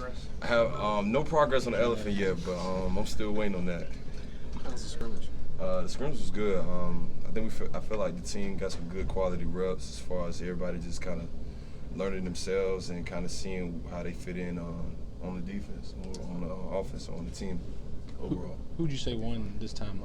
progress? I have no progress on the elephant yet, but I'm still waiting on that. How's the scrimmage? The scrimmage was good. I feel like the team got some good quality reps as far as everybody just kind of learning themselves and kind of seeing how they fit in on the defense, or on the offense, or on the team overall. Who would you say won this time?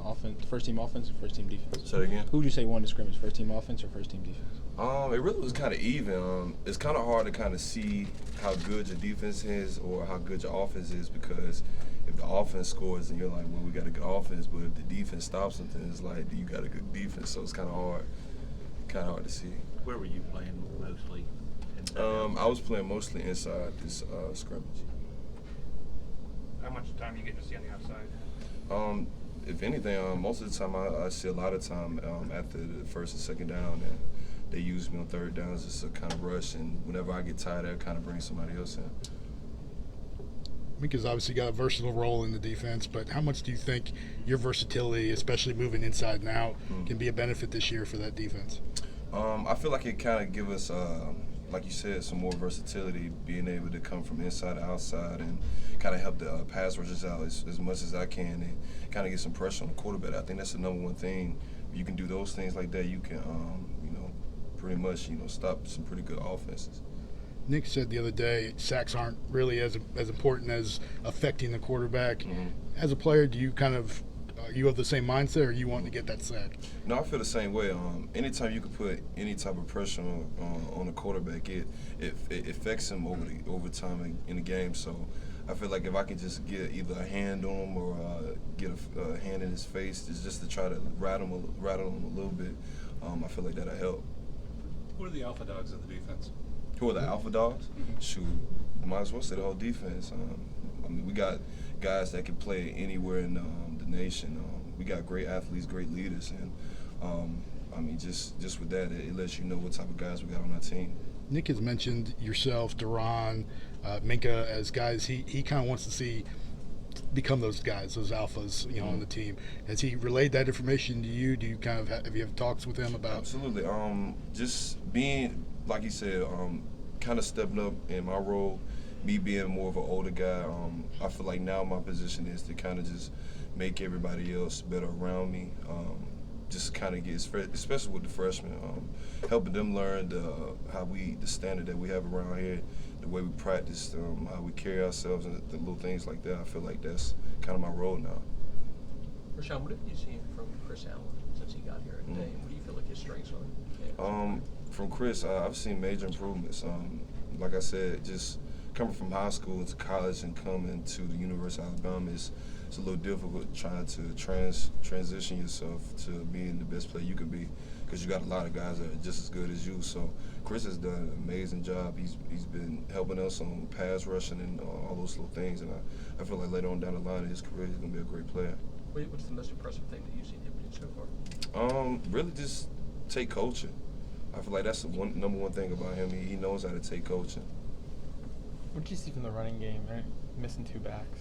First team offense or first team defense? Say that again? Who would you say won the scrimmage? First team offense or first team defense? It really was kind of even. It's kind of hard to kind of see how good your defense is or how good your offense is, because if the offense scores, then you're like, well, we got a good offense. But if the defense stops something, it's like, you got a good defense. So it's kind of hard to see. Where were you playing mostly? I was playing mostly inside this scrimmage. How much time you get to see on the outside? If anything, most of the time I see a lot of time after the first and second down, and they use me on third downs just to kind of rush, and whenever I get tired, I kind of bring somebody else in. Mika's obviously got a versatile role in the defense, but how much do you think your versatility, especially moving inside and out, can be a benefit this year for that defense? I feel like it kind of give us, like you said, some more versatility, being able to come from inside to outside and kind of help the pass rushers out as much as I can, and kind of get some pressure on the quarterback. I think that's the number one thing. If you can do those things like that, you can, pretty much, stop some pretty good offenses. Nick said the other day sacks aren't really as important as affecting the quarterback. Mm-hmm. As a player, do you kind of you have the same mindset, or you want to get that sack? No, I feel the same way. Anytime you can put any type of pressure on the quarterback, it affects him over time in the game. So I feel like if I can just get either a hand on him or get a hand in his face, just to try to rattle him a little bit, I feel like that'll help. Who are the alpha dogs of the defense? Who are the alpha dogs? Shoot, I might as well say the whole defense. We got guys that can play anywhere in the nation. We got great athletes, great leaders, and just with that, it lets you know what type of guys we got on our team. Nick has mentioned yourself, Duran, Minka as guys he kind of wants to see become those guys, those alphas, on the team. Has he relayed that information to you? Do you kind of have you have talks with him about? Absolutely. Just being, like you said, kind of stepping up in my role, me being more of an older guy. I feel like now my position is to kind of just make everybody else better around me. Just kind of get, especially with the freshmen, helping them learn the standard that we have around here, the way we practice, how we carry ourselves, and the little things like that. I feel like that's kind of my role now. Rashaan, what have you seen from Chris Allen since he got here today? What do you feel like his strengths are? From Chris, I've seen major improvements. Like I said, just coming from high school into college and coming to the University of Alabama, it's a little difficult trying to transition yourself to being the best player you could be, because you got a lot of guys that are just as good as you. So Chris has done an amazing job. He's been helping us on pass rushing and all those little things, and I feel like later on down the line in his career, he's going to be a great player. What's the most impressive thing that you've seen him do so far? Really just take coaching. I feel like that's the number one thing about him. He knows how to take coaching. What did you see from the running game, right? Missing two backs.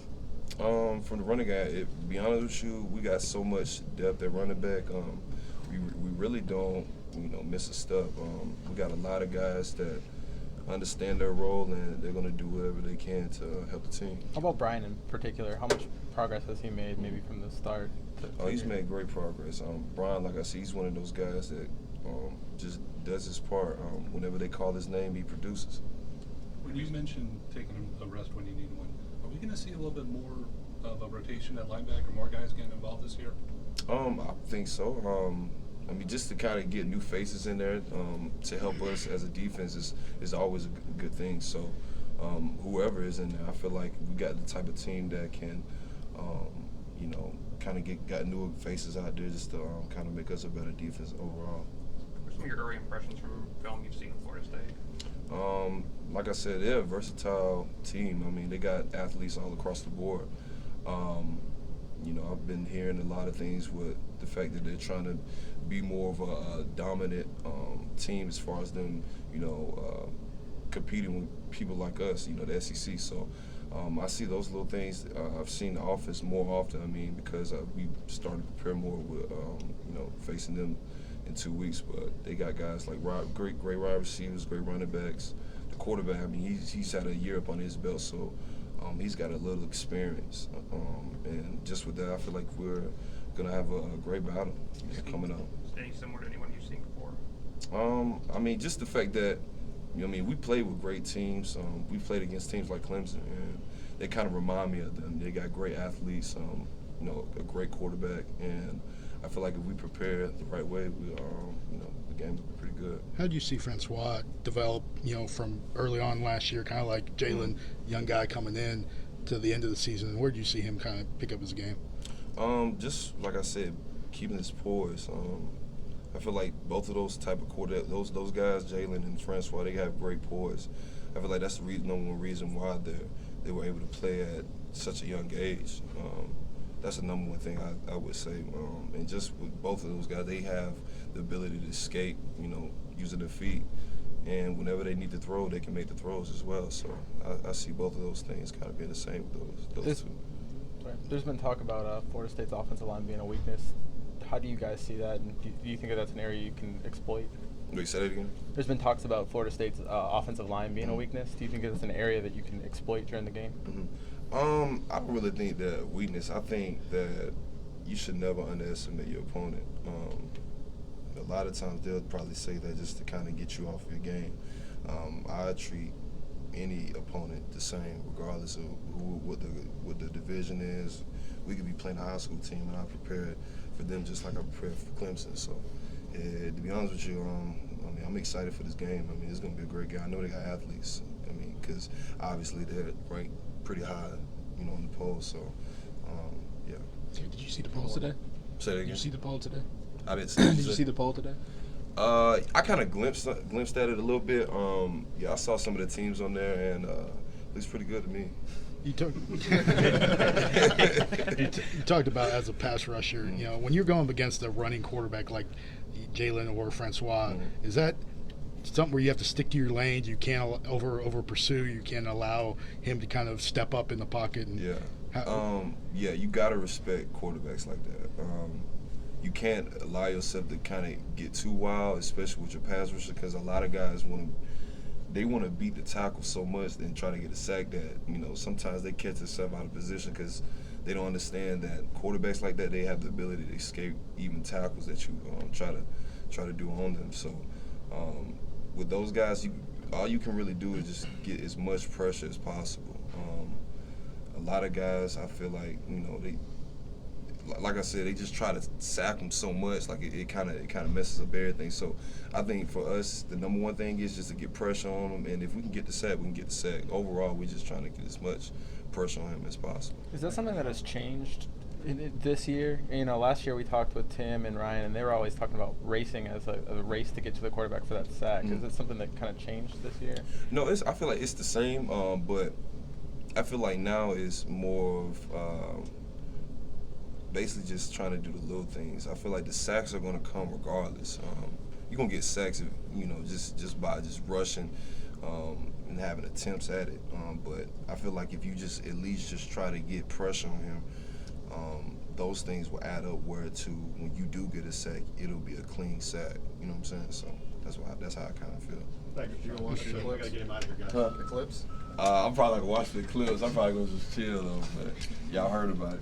From the running game, to be honest with you, we got so much depth at running back. We really don't, miss a step. We got a lot of guys that understand their role, and they're going to do whatever they can to help the team. How about Brian in particular? How much progress has he made, maybe from the start? He's made great progress. Brian, like I said, he's one of those guys that just does his part. Whenever they call his name, he produces. When you mentioned taking a rest when you need one, are we going to see a little bit more of a rotation at linebacker, more guys getting involved this year? I think so. Just to kind of get new faces in there to help us as a defense is always a good thing. So whoever is in there, I feel like we got the type of team that can, kind of got new faces out there just to kind of make us a better defense overall. What are some of your early impressions from film you've seen in Florida State? Like I said, they're a versatile team. They got athletes all across the board. I've been hearing a lot of things with the fact that they're trying to be more of a dominant team as far as them, competing with people like us, the SEC. So I see those little things. I've seen the offense more often, because we started to prepare more with, facing them in 2 weeks. But they got guys like great wide receivers, great running backs. The quarterback, he's had a year up on his belt, so He's got a little experience, and just with that, I feel like we're gonna have a great battle coming up. Any similar to anyone you've seen before? I mean, just the fact that, you know, I mean, we played with great teams. We played against teams like Clemson, and they kind of remind me of them. They got great athletes, you know, a great quarterback, and I feel like if we prepare the right way, we, you know, the game will be pretty good. How do you see Francois develop, you know, from early on last year, kind of like Jalen, young guy coming in to the end of the season? Where do you see him kind of pick up his game? Just like I said, keeping his poise. I feel like both of those type of quarterbacks, those guys, Jalen and Francois, they have great poise. I feel like that's the number one reason why they were able to play at such a young age. That's the number one thing I would say. And just with both of those guys, they have the ability to escape, you know, using their feet. And whenever they need to throw, they can make the throws as well. So I see both of those things kind of being the same with those two. There's been talk about Florida State's offensive line being a weakness. How do you guys see that, and do you think that that's an area you can exploit? Wait, say that again? There's been talks about Florida State's offensive line being a weakness. Do you think that's an area that you can exploit during the game? I don't really think that weakness. I think that you should never underestimate your opponent. A lot of times they'll probably say that just to kind of get you off your game. I treat any opponent the same, regardless of what the division is. We could be playing a high school team, and I prepare for them just like I prepared for Clemson. So, to be honest with you, I mean, I'm excited for this game. I mean, it's going to be a great game. I know they got athletes. I mean, because obviously they're ranked pretty high, you know, in the polls. So, yeah. Did you see the poll today? Say that again. Did you see the poll today? I didn't see. Did you see the poll today? I kind of glimpsed at it a little bit. Yeah, I saw some of the teams on there, and it looks pretty good to me. You talked about as a pass rusher, you know, when you're going up against a running quarterback like Jalen or Francois, is that something where you have to stick to your lanes? You can't over pursue. You can't allow him to kind of step up in the pocket. And yeah, you gotta respect quarterbacks like that. You can't allow yourself to kind of get too wild, especially with your pass rusher, because a lot of guys want to beat the tackle so much and try to get a sack that, you know, sometimes they catch themselves out of position because they don't understand that quarterbacks like that, they have the ability to escape even tackles that you try to do on them. So with those guys, all you can really do is just get as much pressure as possible. A lot of guys, I feel like, you know, like I said, they just try to sack them so much, like it kind of messes up everything. So I think for us, the number one thing is just to get pressure on them, and if we can get the sack, we can get the sack. Overall, we're just trying to get as much pressure on him as possible. Is that something that has changed this year? You know, last year we talked with Tim and Ryan, and they were always talking about racing as a race to get to the quarterback for that sack. Is it something that kind of changed this year? No, I feel like it's the same, but I feel like now it's more of basically just trying to do the little things. I feel like the sacks are going to come regardless. You're going to get sacks, if, you know, just by just rushing and having attempts at it. But I feel like if you just at least just try to get pressure on him, those things will add up where to when you do get a sack, it'll be a clean sack. You know what I'm saying? So that's how I kind of feel. You're gonna watch the clips. Gotta get him out of here, guys. The clips. I'm probably gonna watch the clips. I'm probably gonna just chill though, but y'all heard about it.